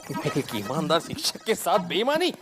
एक ईमानदार शिक्षक के साथ बेईमानी,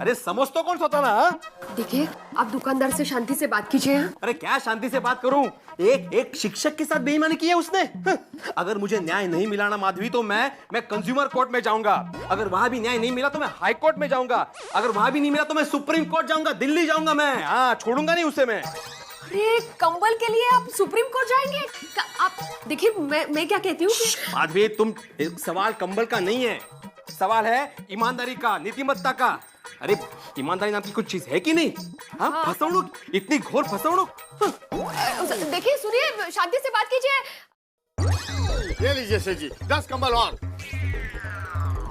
अरे समझ तो कौन सोता ना। देखिए, आप दुकानदार से शांति से बात कीजिए। अरे क्या शांति से बात करूं, एक शिक्षक के साथ बेईमानी की है उसने। अगर मुझे न्याय नहीं मिला ना माधवी, तो मैं कंज्यूमर कोर्ट में जाऊंगा। अगर वहां भी न्याय नहीं मिला तो मैं हाई कोर्ट में जाऊंगा। अगर वहां भी नहीं मिला तो मैं सुप्रीम कोर्ट जाऊंगा, दिल्ली जाऊंगा मैं। हाँ, छोड़ूंगा नहीं उसे मैं। अरे कंबल के लिए आप सुप्रीम कोर्ट जाएंगे? आप देखिए, मैं क्या कहती हूँ कि माधवी, सवाल कंबल का नहीं है, सवाल है ईमानदारी का, नीतिमत्ता का। अरे ईमानदारी नाम की कुछ चीज है कि नहीं? हाँ, फसवणुक, इतनी घोर फसवणुक। देखिए, सुनिए, शांति से बात कीजिए। ये लीजिए सेठ जी, 10 कंबल और।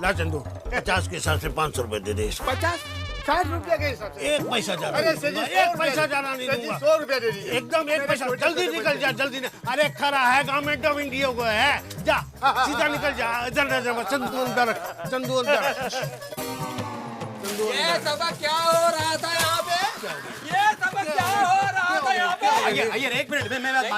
ला चंदू, 50 के हिसाब से 500 रुपए दे दे। 50 रुपया के हिसाब से? 1 पैसा ज्यादा। अरे सेठ जी, एक पैसा ज्यादा नहीं दूंगा। 100 रुपया दे दीजिए। एकदम 1 पैसा। जल्दी निकल जा, जल्दी नहीं। अरे खरा है, गवर्नमेंट ऑफ इंडिया को है। जा सीधा निकल जा। चंदू अंदर, चंदू अंदर। ये सब क्या हो रहा था यहाँ पे? ये सब क्या हो रहा था यहाँ पे? आइए, एक मिनट में मैं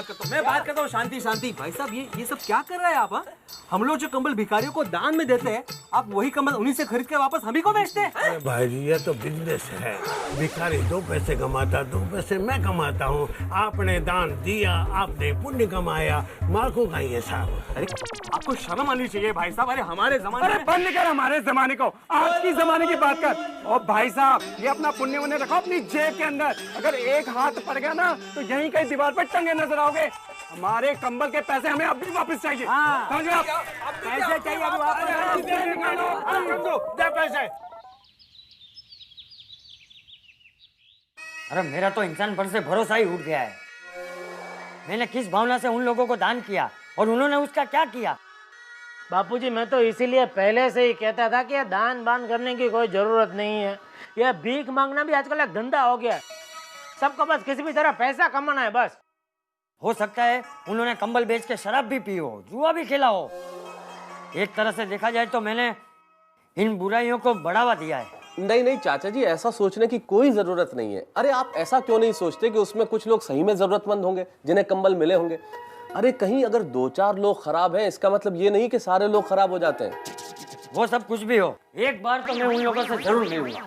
बात करता हूँ। शांति भाई साहब, ये सब क्या कर रहे हैं आप? हाँ? हम लोग जो कंबल भिखारियों को दान में देते हैं, आप वही कंबल उन्हीं से खरीद के वापस हम ही को बेचते हैं। अरे भाई जी, ये तो बिजनेस है। भिखारी 2 पैसे कमाता, 2 पैसे मैं कमाता हूँ। आपने दान दिया, आपने पुण्य कमाया, मार्कों का ये साहब। अरे आपको शर्म आनी चाहिए भाई साहब। अरे हमारे जमाने अरे बंद कर हमारे जमाने को, आज की जमाने की बात कर। और भाई साहब, ये अपना पुण्य उन्हें रखो अपनी जेब के अंदर। अगर एक हाथ पड़ गया ना तो यहीं कहीं दीवार पर टंगे नजर आओगे। हमारे कंबल के पैसे हमें अभी वापस चाहिए। समझ गए आप? पैसे चाहिए अभी वापस। दे पैसे। अरे मेरा तो इंसान पर से भरोसा ही उठ गया है। मैंने किस भावना से उन लोगों को दान किया और उन्होंने उसका क्या किया। बापूजी, मैं तो इसीलिए पहले से ही कहता था कि दान बान करने की कोई जरूरत नहीं है। यह भीख मांगना भी आजकल एक धंधा हो गया है। सबको बस किसी भी तरह पैसा कमाना है बस। हो सकता है उन्होंने कंबल बेच के शराब भी पी हो, जुआ भी खेला हो। एक तरह से देखा जाए तो मैंने इन बुराइयों को बढ़ावा दिया है। नहीं चाचा जी, ऐसा सोचने की कोई जरूरत नहीं है। अरे आप ऐसा क्यों नहीं सोचते कि उसमें कुछ लोग सही में जरूरतमंद होंगे जिन्हें कंबल मिले होंगे। अरे कहीं अगर 2-4 लोग खराब हैं, इसका मतलब ये नहीं कि सारे लोग खराब हो जाते हैं। वो सब कुछ भी हो, एक बार तो मैं उन लोगों से जरूर मिलूंगा।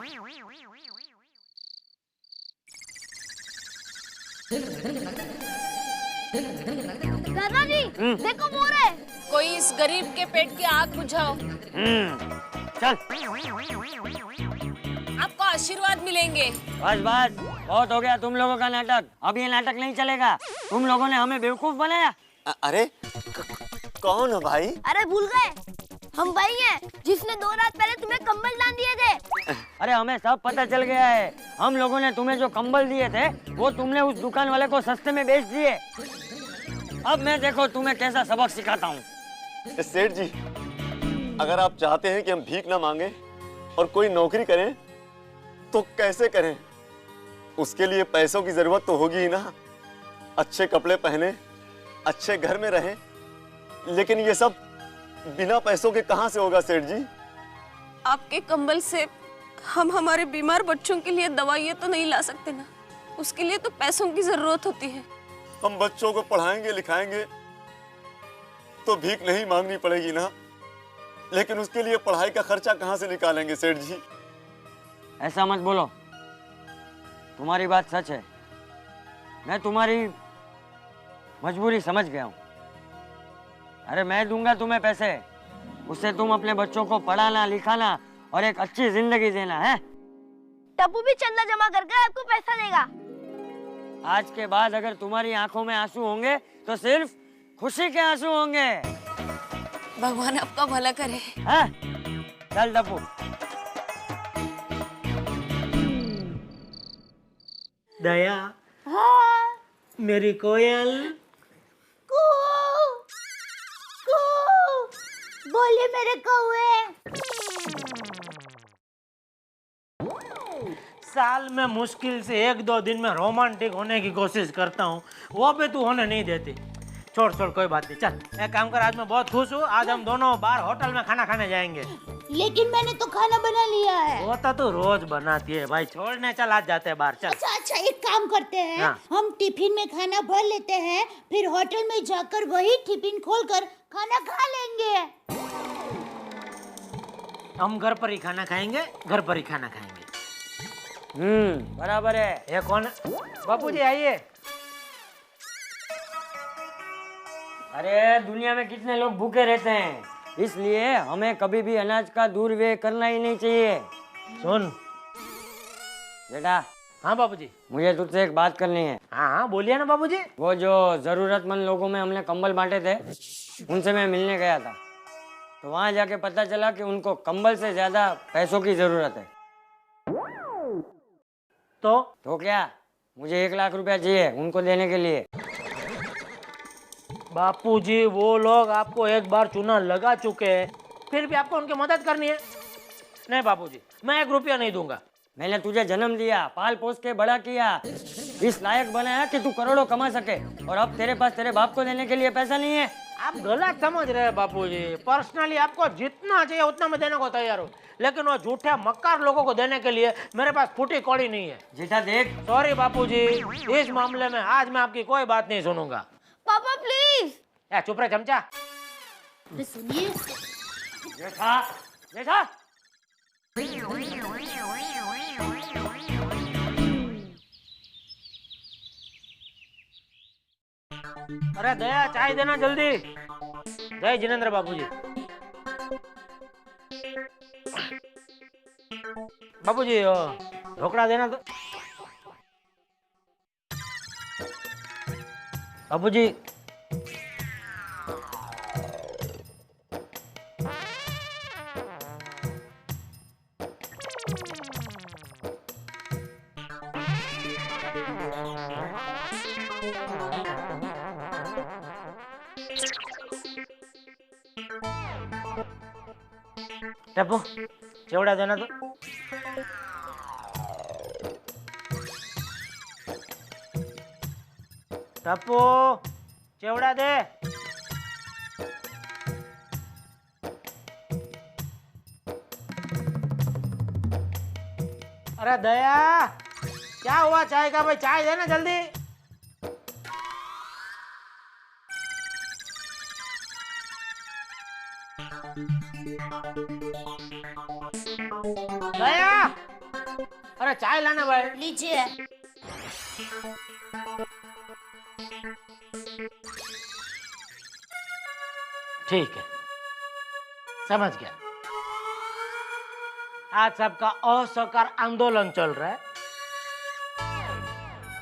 दादाजी, देखो मोर है। कोई इस गरीब के पेट की आग बुझाओ। चल, आपको आशीर्वाद मिलेंगे। बस बहुत हो गया तुम लोगों का नाटक। अब ये नाटक नहीं चलेगा। तुम लोगों ने हमें बेवकूफ बनाया। अरे कौन हो भाई? अरे भूल गए, हम भाई हैं जिसने 2 रात पहले तुम्हें कंबल दान दिए थे। अरे हमें सब पता चल गया है। हम लोगों ने तुम्हें जो कंबल दिए थे वो तुमने उस दुकान वाले को सस्ते में बेच दिए। अब मैं देखो तुम्हें कैसा सबक सिखाता हूँ। सेठ जी, अगर आप चाहते हैं कि हम भीख ना मांगे और कोई नौकरी करें तो कैसे करें? उसके लिए पैसों की जरूरत तो होगी ही ना। अच्छे कपड़े पहने, अच्छे घर में रहें, लेकिन ये सब बिना पैसों के कहां से होगा सेठ जी? आपके कंबल से हम हमारे बीमार बच्चों के लिए दवाइयाँ तो नहीं ला सकते ना। उसके लिए तो पैसों की जरूरत होती है। हम बच्चों को पढ़ाएंगे लिखाएंगे तो भीख नहीं मांगनी पड़ेगी ना, लेकिन उसके लिए पढ़ाई का खर्चा कहां से निकालेंगे सेठ जी? ऐसा मत बोलो, तुम्हारी बात सच है। मैं तुम्हारी मजबूरी समझ गया हूँ। अरे मैं दूंगा तुम्हें पैसे, उससे तुम अपने बच्चों को पढ़ाना लिखाना और एक अच्छी जिंदगी देना है। टप्पू भी चंदा जमा करके आपको पैसा देगा। आज के बाद अगर तुम्हारी आंखों में आंसू होंगे तो सिर्फ खुशी के आंसू होंगे। भगवान आपका भला करे। हाँ? चल टप्पू। दया, हाँ। मेरी कोयल। बोलिए मेरे कौवे। साल में मुश्किल से 1-2 दिन में रोमांटिक होने की कोशिश करता हूँ, वो भी तू होने नहीं देती। छोड़ कोई बात नहीं। चल एक काम कर, आज मैं बहुत खुश हूँ। आज हम दोनों बाहर होटल में खाना खाने जाएंगे। लेकिन मैंने तो खाना बना लिया है। वो तो तू रोज बनाती है भाई। छोड़ने चल, आज जाते हैं बाहर। चल। अच्छा, एक काम करते हैं। हाँ। हम टिफिन में खाना भर लेते हैं, फिर होटल में जाकर वही टिफिन खोलकर खाना खा लेंगे। हम घर पर ही खाना खाएंगे, घर पर ही खाना खाएंगे। बराबर है। ये कौन है? बापूजी आइए। अरे दुनिया में कितने लोग भूखे रहते हैं, इसलिए हमें कभी भी अनाज का दुर्व्यय करना ही नहीं चाहिए। सुन बेटा। हाँ बापूजी। मुझे तुझसे एक बात करनी है। हाँ हाँ बोलिए ना बापूजी। वो जो जरूरतमंद लोगों में हमने कंबल बांटे थे, उनसे मैं मिलने गया था, तो वहां जाके पता चला कि उनको कंबल से ज्यादा पैसों की जरूरत है। तो क्या, मुझे 1 लाख रुपया चाहिए उनको देने के लिए। बापूजी वो लोग आपको एक बार चूना लगा चुके हैं, फिर भी आपको उनकी मदद करनी है? नहीं बापूजी, मैं 1 रुपया नहीं दूंगा। मैंने तुझे जन्म दिया, पाल पोस के बड़ा किया, इस लायक बनाया कि तू करोड़ों कमा सके, और अब तेरे पास तेरे बाप को देने के लिए पैसा नहीं है। आप गलत समझ रहे हैं बापूजी। पर्सनली आपको जितना चाहिए उतना मैं देने को तैयार हूँ, लेकिन वो झूठे मक्कार लोगों को देने के लिए मेरे पास फूटी कौड़ी नहीं है। जेठा देख। सॉरी बापूजी, इस मामले में आज मैं आपकी कोई बात नहीं सुनूंगा। पापा प्लीज। चुप रहे चमचा। सुनिए जेठा, जेठा। अरे दया चाय देना जल्दी। जय जिनेंद्र बाबूजी। बाबूजी ढोकला देना तो। बाबूजी टप्पू चिवड़ा देना तो। टप्पू चिवड़ा दे। अरे दया क्या हुआ चाय का भाई, चाय देना जल्दी। दया अरे चाय लाना भाई। लीजिए। ठीक है समझ गया। आज सबका असहकार आंदोलन चल रहा है।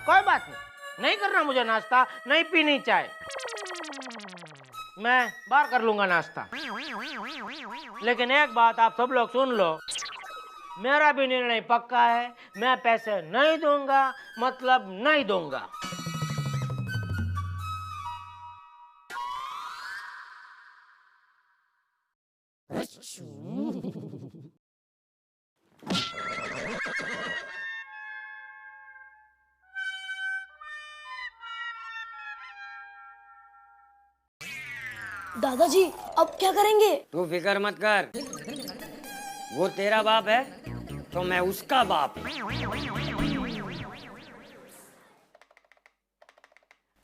कोई बात नहीं करना मुझे नाश्ता, नहीं पीनी चाय, मैं बाहर कर लूंगा नाश्ता। लेकिन एक बात आप सब लोग सुन लो, मेरा भी निर्णय पक्का है, मैं पैसे नहीं दूंगा, मतलब नहीं दूंगा। दादाजी अब क्या करेंगे? तू फिक्र मत कर, वो तेरा बाप है तो मैं उसका बाप।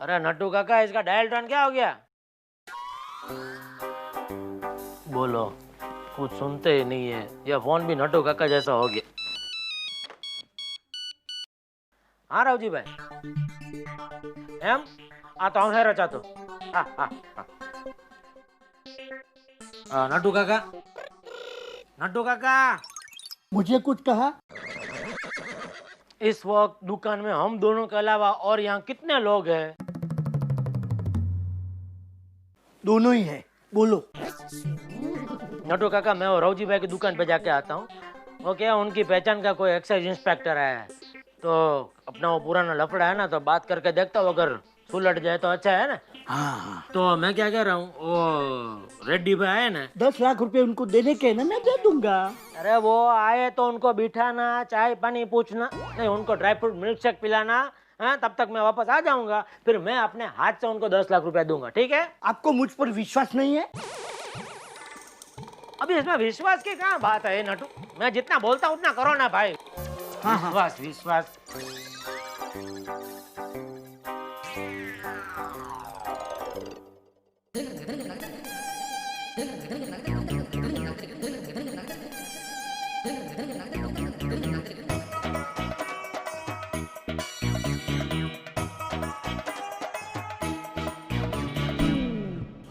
अरे नट्टू काका इसका डायल टोन क्या हो गया? बोलो, कुछ सुनते ही नहीं है, यह फोन भी नट्टू काका जैसा हो गया। हाँ रावजी भाई एम आता हूँ है रचा तो। नट्टू काका, नट्टू काका मुझे कुछ कहा? इस वक्त दुकान में हम दोनों के अलावा और यहाँ कितने लोग हैं? दोनों ही है, बोलो। नट्टू काका मैं और रावजी भाई की दुकान पे जाके आता हूँ। वो क्या उनकी पहचान का कोई एक्साइज इंस्पेक्टर आया है, तो अपना वो पुराना लफड़ा है ना, तो बात करके देखता हूँ, अगर सुलट जाए तो अच्छा है ना। हाँ। तो मैं क्या कह रहा हूँ, वो रेड्डी भाई आए ना, 10 लाख रुपए उनको देने के ना, मैं दे दूंगा। अरे वो आए तो उनको बिठाना, चाय पानी पूछना, नहीं उनको ड्राई फ्रूट मिल्क शेक पिलाना, हाँ तब तक मैं वापस आ जाऊंगा, फिर मैं अपने हाथ से उनको 10 लाख रुपया दूंगा, ठीक है? आपको मुझ पर विश्वास नहीं है? अभी इसमें विश्वास की कहाँ बात है नटू, मैं जितना बोलता हूँ उतना करो ना भाई। हाँ विश्वास विश्वास।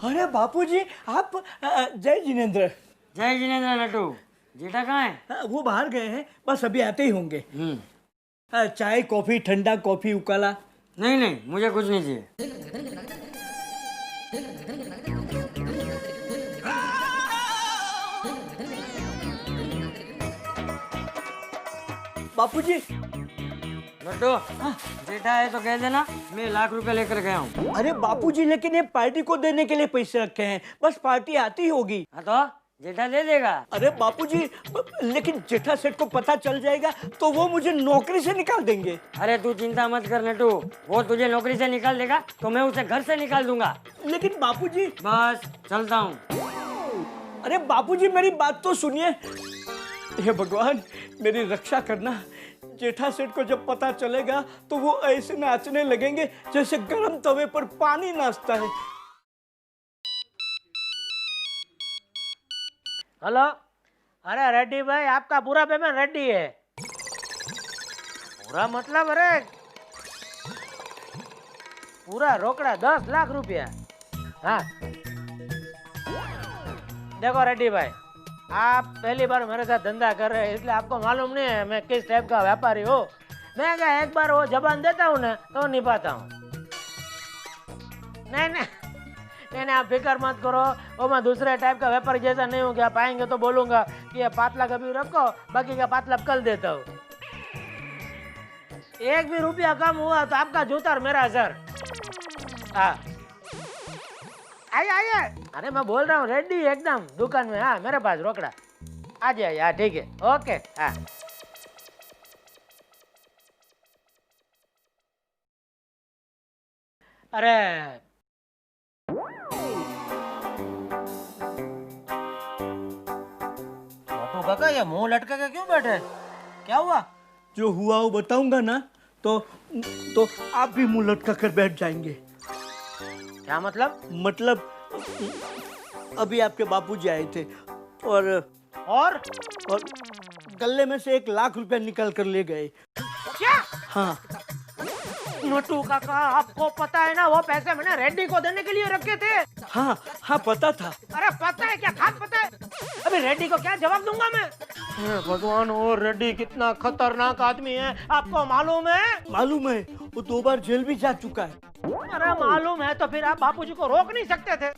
अरे बापूजी आप जय जिनेन्द्र। जय जिनेन्द्र नटू। जेठा कहाँ है? वो बाहर गए हैं, बस अभी आते ही होंगे। चाय कॉफी, ठंडा कॉफी उकाला? नहीं नहीं, मुझे कुछ नहीं चाहिए। बापूजी। नटू, जेठा है तो कह देना मैं ₹1,00,000 लेकर गया हूँ। अरे बापूजी, लेकिन ये पार्टी को देने के लिए पैसे रखे हैं, बस पार्टी आती होगी। हाँ तो जेठा दे देगा। अरे बापूजी, लेकिन जेठा सेठ को पता चल जाएगा तो वो मुझे नौकरी से निकाल देंगे। अरे तू चिंता मत कर नटू, वो तुझे नौकरी से निकाल देगा तो मैं उसे घर से निकाल दूंगा। लेकिन बापूजी। बस चलता हूँ। अरे बापूजी, मेरी बात तो सुनिए। हे भगवान, मेरी रक्षा करना। जेठा सेठ को जब पता चलेगा तो वो ऐसे नाचने लगेंगे जैसे गर्म तवे पर पानी नाचता है। हेलो, अरे रेड्डी भाई, आपका पूरा पेमेंट रेडी है। पूरा मतलब अरे पूरा रोकड़ा ₹10,00,000। हाँ देखो रेड्डी भाई, आप पहली बार मेरे साथ धंधा कर रहे हैं, इसलिए आपको मालूम नहीं है मैं किस टाइप का व्यापारी हूँ। मैं क्या एक बार वो जबान देता हूँ ना तो निभाता हूँ। नहीं नहीं नहीं, आप फिक्र मत करो, वो मैं दूसरे टाइप का व्यापारी जैसा नहीं हूँ कि आप आएंगे तो बोलूंगा कि ये पातला कभी रखो, बाकी का पातला कल देता हूँ। एक भी रुपया कम हुआ तो आपका जूता और मेरा सर। हाँ आइए आइए। अरे मैं बोल रहा हूँ रेडी एकदम दुकान में। हाँ मेरे पास रोकड़ा। आ जाइए। हाँ ठीक है, ओके। हाँ अरे छोटू काका, ये मुंह लटका के क्यों बैठे? क्या हुआ? जो हुआ वो बताऊंगा ना तो आप भी मुंह लटका कर बैठ जाएंगे। क्या मतलब? मतलब अभी आपके बापूजी आए थे और गले में से ₹1,00,000 निकाल कर ले गए। क्या? हाँ नटू काका, आपको पता है ना वो पैसे मैंने रेड्डी को देने के लिए रखे थे। हाँ हाँ पता था। अरे पता है क्या? खास पता है। अभी रेड्डी को क्या जवाब दूंगा मैं? भगवान, वो रेड्डी कितना खतरनाक आदमी है, आपको मालूम है? मालूम है, वो 2 बार जेल भी जा चुका है। अरे मालूम है तो फिर आप बापूजी को रोक नहीं सकते थे?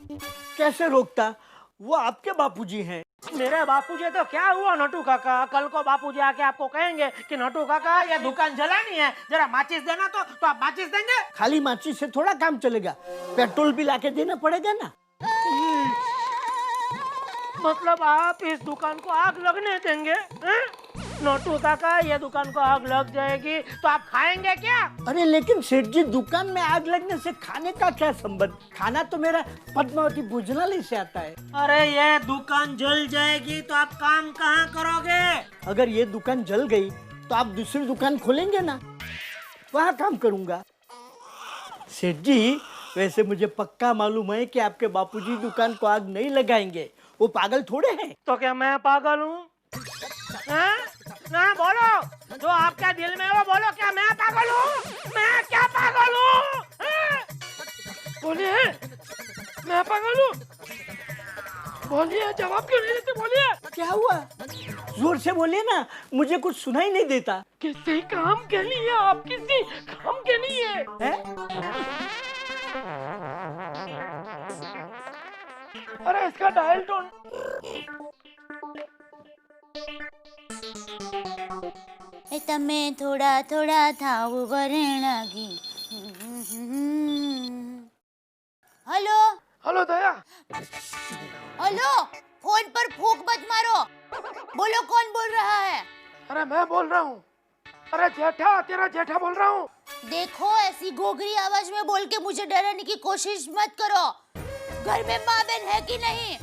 कैसे रोकता, वो आपके बापूजी हैं। मेरे बापूजी तो क्या हुआ नटू काका, कल को बापूजी आके आपको कहेंगे कि नटू काका ये दुकान जलानी है, जरा माचिस देना तो आप माचिस देंगे? खाली माचिस से थोड़ा काम चलेगा, पेट्रोल भी लाके देना पड़ेगा ना। मतलब आप इस दुकान को आग लगने देंगे? नटू काका, ये दुकान को आग लग जाएगी तो आप खाएंगे क्या? अरे लेकिन सेठ जी, दुकान में आग लगने से खाने का क्या संबंध? खाना तो मेरा पद्मावती भोजनालय से आता है। अरे ये दुकान जल जाएगी तो आप काम कहाँ करोगे? अगर ये दुकान जल गई तो आप दूसरी दुकान खोलेंगे ना, वहाँ काम करूँगा। सेठ जी, वैसे मुझे पक्का मालूम है कि आपके बापूजी दुकान को आग नहीं लगाएंगे, वो पागल थोड़े हैं। तो क्या मैं पागल हूँ? ना बोलो, जो आपके दिल में है वो बोलो। क्या मैं पागल हूँ? मैं क्या पागल हूँ? बोलिए, मैं पागल हूँ? बोलिए, जवाब क्यों नहीं देते? बोलिए। क्या हुआ? जोर से बोलिए ना, मुझे कुछ सुनाई नहीं देता। किसी काम के लिए, आप किसी काम के लिए है? अरे इसका डायल टोन। તમે થોડા થોડા થાવ વરણાગી। हेलो हेलो दया। हेलो, फोन पर फूंक मत मारो, बोलो कौन बोल रहा है? अरे मैं बोल रहा हूँ। अरे जेठा, तेरा जेठा बोल रहा हूँ। देखो, ऐसी गोगरी आवाज में बोल के मुझे डराने की कोशिश मत करो। घर में माँ बहन है कि नहीं?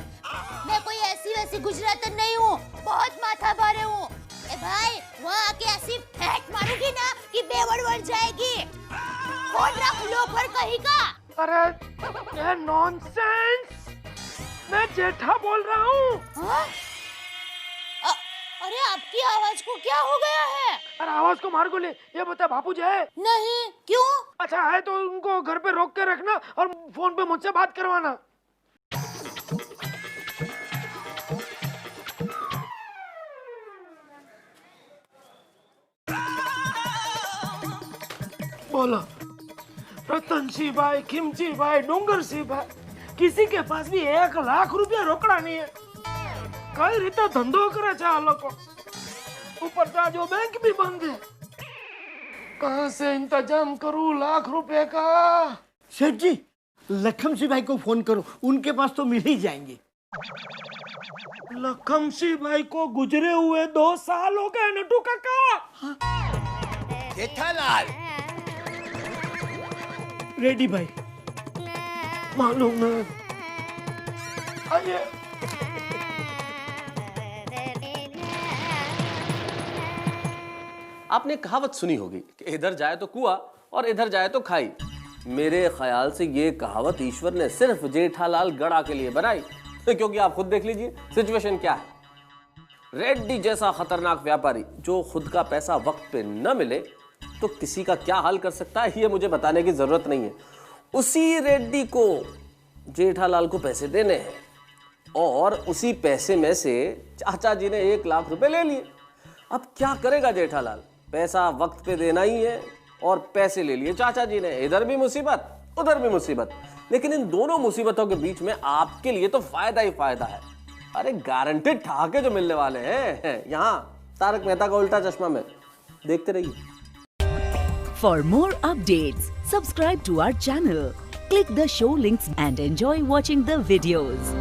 मैं कोई ऐसी वैसी गुजरातन नहीं हूँ, बहुत माथा भारे हूँ। ए भाई, वहाँ आके ऐसी फेंक मारूंगी ना कि बेवड़ बढ़ जाएगी। फोन रख लो पर कहीं का। अरे ये नॉनसेंस, मैं जेठा बोल रहा हूँ। अरे आपकी आवाज को क्या हो गया है? अरे आवाज को मार गोली। ये बता, बापूजी है? नहीं, क्यों? अच्छा है तो उनको घर पे रोक के रखना और फोन पे मुझसे बात करवाना। बोलो रतन सिंह भाई, खिमची भाई, डूंगर सिंह भाई, किसी के पास भी 1 लाख रुपया रोकड़ा नहीं है। कई रीते धंधो करे छे आ लोग। ऊपर से जो बैंक भी बंद है। कहाँ से इंतजाम करूं लाख रुपए का? सेठ जी, लखन सिंह भाई को फोन करो, उनके पास तो मिल ही जाएंगे। लखन सिंह भाई को गुजरे हुए 2 साल हो गए नटू काका। जेठालाल रेडी भाई, मालूम है। आइए। आपने कहावत सुनी होगी कि इधर जाए तो कुआं और इधर जाए तो खाई। मेरे ख्याल से ये कहावत ईश्वर ने सिर्फ जेठालाल गड़ा के लिए बनाई, क्योंकि आप खुद देख लीजिए सिचुएशन क्या है। रेड्डी जैसा खतरनाक व्यापारी जो खुद का पैसा वक्त पे न मिले तो किसी का क्या हाल कर सकता है, ये मुझे बताने की जरूरत नहीं है। उसी रेड्डी को जेठालाल को पैसे देने हैं और उसी पैसे में से चाचा जी ने 1 लाख रुपए ले लिए। अब क्या करेगा जेठालाल? पैसा वक्त पे देना ही है और पैसे ले लिए चाचा जी ने। इधर भी मुसीबत उधर भी मुसीबत, लेकिन इन दोनों मुसीबतों के बीच में आपके लिए तो फायदा ही फायदा है। अरे गारंटेड ठहाके जो मिलने वाले हैं यहाँ तारक मेहता का उल्टा चश्मा में। देखते रहिए। For more updates, subscribe to our channel, click the show links and enjoy watching the videos.